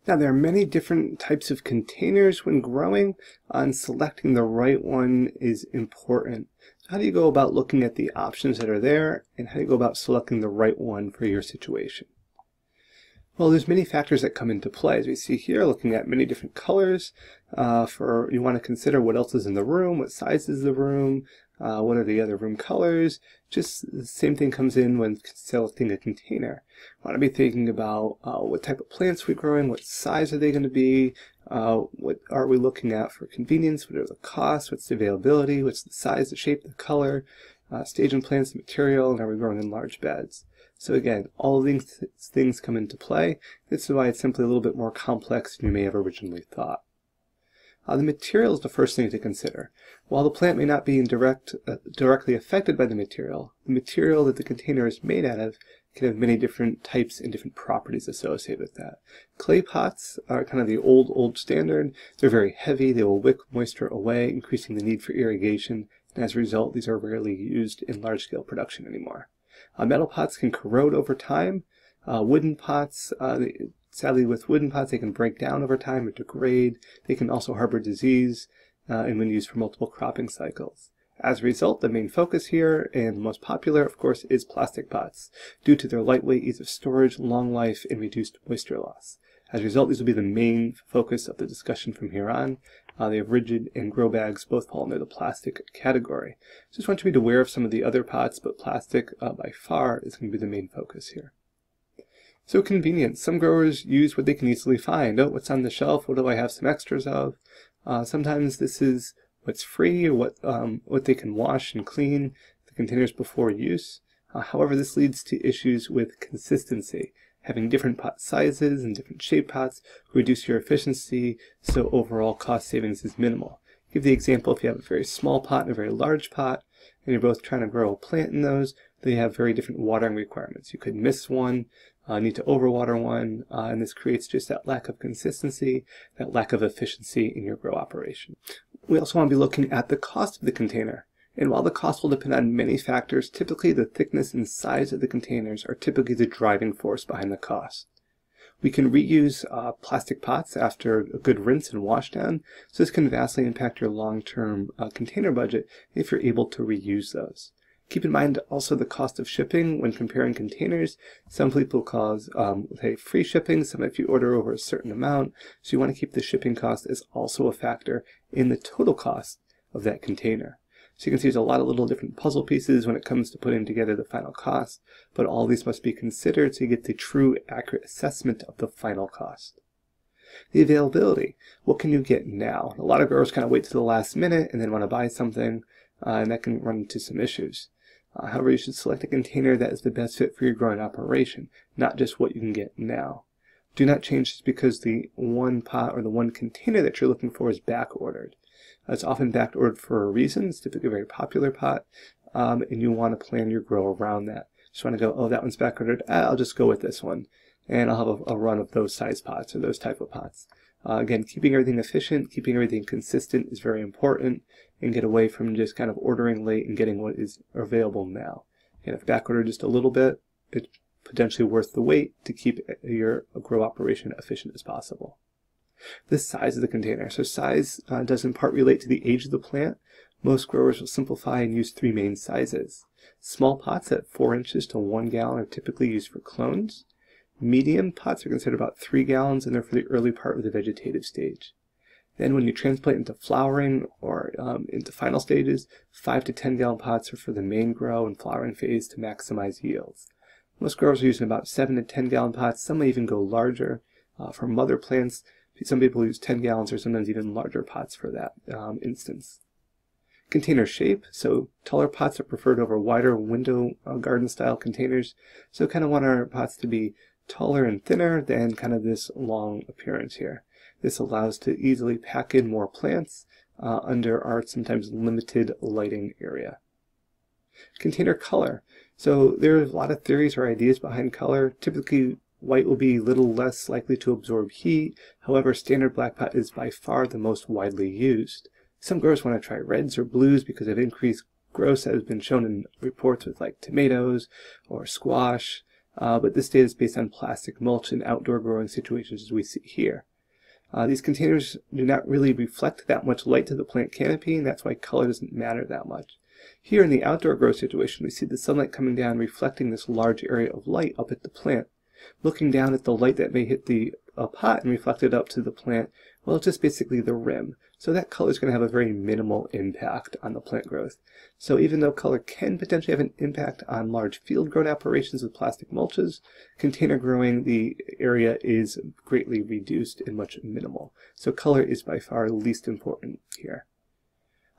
Now, there are many different types of containers when growing, and selecting the right one is important. So how do you go about looking at the options that are there, and how do you go about selecting the right one for your situation? Well, there's many factors that come into play. As we see here, looking at many different colors, you want to consider what else is in the room, what size is the room, what are the other room colors. Just the same thing comes in when selecting a container. You want to be thinking about what type of plants we're growing, what size are they going to be, what are we looking at for convenience, what are the costs, what's the availability, what's the size, the shape, the color, stage and plants, the material, and are we growing in large beds. So again, all of these things come into play. This is why it's simply a little bit more complex than you may have originally thought. The material is the first thing to consider. While the plant may not be directly affected by the material that the container is made out of can have many different types and different properties associated with that. Clay pots are kind of the old standard. They're very heavy. They will wick moisture away, increasing the need for irrigation. And as a result, these are rarely used in large-scale production anymore. Metal pots can corrode over time. Wooden pots, sadly with wooden pots, they can break down over time or degrade. They can also harbor disease and when used for multiple cropping cycles. As a result, the main focus here, and the most popular, of course, is plastic pots, due to their lightweight, ease of storage, long life, and reduced moisture loss. As a result, these will be the main focus of the discussion from here on. They have rigid and grow bags, both fall under the plastic category. Just want you to be aware of some of the other pots, but plastic by far is going to be the main focus here. So convenience. Some growers use what they can easily find. Oh, what's on the shelf? What do I have some extras of? Sometimes this is what's free, or what they can wash and clean the containers before use. However, this leads to issues with consistency. Having different pot sizes and different shaped pots reduce your efficiency, so overall cost savings is minimal. Give the example, if you have a very small pot and a very large pot, and you're both trying to grow a plant in those, they have very different watering requirements. You could miss one, need to overwater one, and this creates just that lack of consistency, that lack of efficiency in your grow operation. We also want to be looking at the cost of the container. And while the cost will depend on many factors, typically the thickness and size of the containers are typically the driving force behind the cost. We can reuse plastic pots after a good rinse and wash down, so this can vastly impact your long-term container budget if you're able to reuse those. Keep in mind also the cost of shipping when comparing containers. Some people cause free shipping, some if you order over a certain amount, so you want to keep the shipping cost as also a factor in the total cost of that container. So you can see there's a lot of little different puzzle pieces when it comes to putting together the final cost, but all these must be considered so you get the true, accurate assessment of the final cost. The availability. What can you get now? A lot of growers kind of wait to the last minute and then want to buy something, and that can run into some issues. However, you should select a container that is the best fit for your growing operation, not just what you can get now. Do not change just because the one pot or the one container that you're looking for is back ordered. It's often back ordered for a reason. It's typically a very popular pot, and you want to plan your grow around that. Just want to go, oh, that one's back ordered. I'll just go with this one, and I'll have a run of those size pots or those type of pots. Again, keeping everything efficient, keeping everything consistent is very important, and get away from just kind of ordering late and getting what is available now. And if back ordered just a little bit, it's potentially worth the wait to keep your grow operation efficient as possible. The size of the container. So size does in part relate to the age of the plant. Most growers will simplify and use three main sizes. Small pots at 4 inches to 1 gallon are typically used for clones. Medium pots are considered about 3 gallons, and they're for the early part of the vegetative stage. Then when you transplant into flowering or into final stages, 5 to 10 gallon pots are for the main grow and flowering phase to maximize yields. Most growers are using about 7 to 10 gallon pots. Some may even go larger. For mother plants, some people use 10 gallons or sometimes even larger pots for that instance. Container shape. So taller pots are preferred over wider window garden style containers. So kind of want our pots to be taller and thinner than kind of this long appearance here. This allows to easily pack in more plants under our sometimes limited lighting area. Container color. So there are a lot of theories or ideas behind color. Typically white will be a little less likely to absorb heat. However, standard black pot is by far the most widely used. Some growers want to try reds or blues because of increased growth that has been shown in reports with like tomatoes or squash. but this data is based on plastic mulch in outdoor growing situations as we see here. These containers do not really reflect that much light to the plant canopy, and that's why color doesn't matter that much. Here in the outdoor grow situation, we see the sunlight coming down, reflecting this large area of light up at the plant. Looking down at the light that may hit the pot and reflect it up to the plant, well, it's just basically the rim. So that color is going to have a very minimal impact on the plant growth. So even though color can potentially have an impact on large field grown operations with plastic mulches, container growing, the area is greatly reduced and much minimal. So color is by far least important here.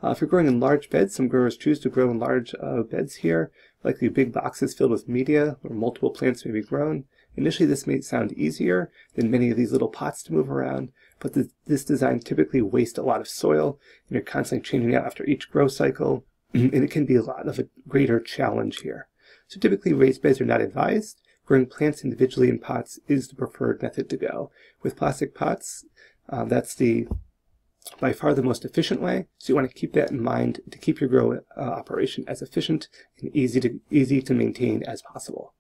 If you're growing in large beds, some growers choose to grow in large beds here, likely big boxes filled with media where multiple plants may be grown. Initially, this may sound easier than many of these little pots to move around, but this design typically wastes a lot of soil, and you're constantly changing out after each grow cycle, and it can be a lot of a greater challenge here. So typically, raised beds are not advised. Growing plants individually in pots is the preferred method to go. With plastic pots, that's by far the most efficient way, so you want to keep that in mind to keep your grow operation as efficient and easy to maintain as possible.